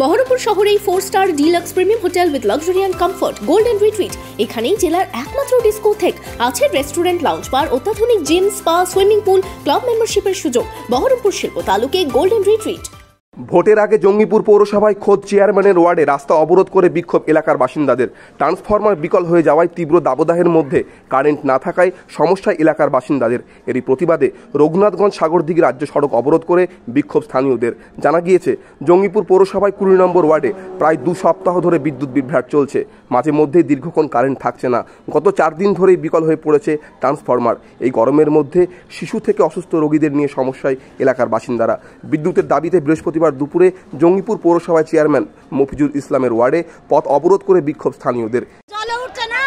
বহরমপুর শহরেই 4 star deluxe premium hotel with luxury and comfort golden retreat. এখানেই জেলার একমাত্র ডিস্কোথেক, আছে রেস্টুরেন্ট, লাউঞ্জ বার, অত্যাধুনিক gym, spa, swimming pool, club মেম্বারশিপের সুযোগ। বহরমপুর শিল্প তালুকে গোল্ডেন রিট্রিট। ভোটের আগে জঙ্গিপুর পৌরসভায় খোদ চেয়ারম্যানের ওয়ার্ডে রাস্তা অবরোধ করে বিক্ষোভ এলাকার বাসিন্দাদের। ট্রান্সফরমার বিকল হয়ে যাওয়ায় তীব্র দাবদাহের মধ্যে কারেন্ট না থাকায় সমস্যা এলাকার বাসিন্দাদের। এরই প্রতিবাদে রঘুনাথগঞ্জ সাগরদিঘি রাজ্য সড়ক অবরোধ করে বিক্ষোভ স্থানীয়দের। জানা গিয়েছে, জঙ্গিপুর পৌরসভায় 20 নম্বর ওয়ার্ডে প্রায় 2 সপ্তাহ ধরে বিদ্যুৎ বিভ্রাট চলছে। মাঝে মধ্যেই দীর্ঘক্ষণ কারেন্ট থাকছে না। গত 4 দিন ধরেই বিকল হয়ে পড়েছে ট্রান্সফরমার। এই গরমের মধ্যে শিশু থেকে অসুস্থ রোগীদের নিয়ে সমস্যায় এলাকার বাসিন্দারা। বিদ্যুতের দাবিতে বৃহস্পতিবার দুপুরে জঙ্গিপুর পৌরসভায় চেয়ারম্যান মফিজুল ইসলামের ওয়ার্ডে পথ অবরোধ করে বিক্ষোভ স্থানীয়দের। জল উঠছে না,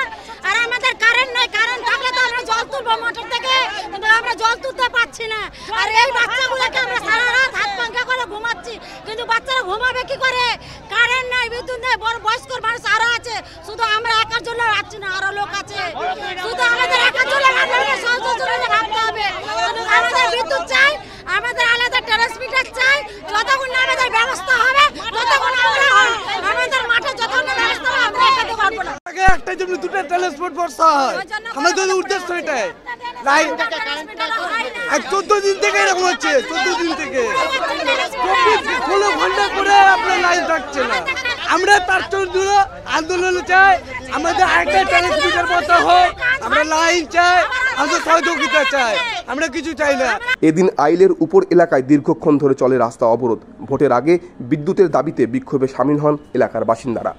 আর আমাদের কারেন্ট নাই। কারেন্ট থাকলে তো আমরা জল তুলবো মোটর থেকে, কিন্তু আমরা জল তুলতে পারছি না। আর এই বাচ্চাগুলোকে আমরা সারা রাত হাত পাঙ্খা করে ঘুমাচ্ছি, কিন্তু বাচ্চারা ঘুমাবে কি করে? কারেন্ট নাই, বিদ্যুৎ নেই। বড় বয়স্ক মানুষ আরো আছে, শুধু আমরা একার জন্য আসছি না, আরো লোক আছে। শুধু আমাদের একার জন্য ভাবতে হবে। আমাদের বিদ্যুৎ চাই, আমাদের আলাদা ট্রান্সমিটার চাই। যতক্ষণ না আমাদের ব্যবস্থা হবে, ততক্ষণ আমরা আমাদের মাঠে যতক্ষণ ব্যবস্থা হবে আমরা এখানে পারবো না। একটা জন্য দুটো ট্রান্সপোর্ট বর্ষা হয়, আমাদের উদ্দেশ্য এটাই। লাইন 14 দিন থেকে এরকম হচ্ছে, 14 দিন থেকে 16 ঘন্টা করে আপনার লাইন থাকছে না। আমরা তার জন্য আন্দোলন চাই, আমাদের একটা ট্রান্সমিটার বর্ষা হোক, আমরা লাইন চাই, আমাদের সহযোগিতা চাই, আমরা কিছু চাই না। এদিন আইলের উপর এলাকায় দীর্ঘক্ষণ ধরে চলে রাস্তা অবরোধ। ভোটের আগে বিদ্যুতের দাবিতে বিক্ষোভে সামিল হন এলাকার বাসিন্দারা।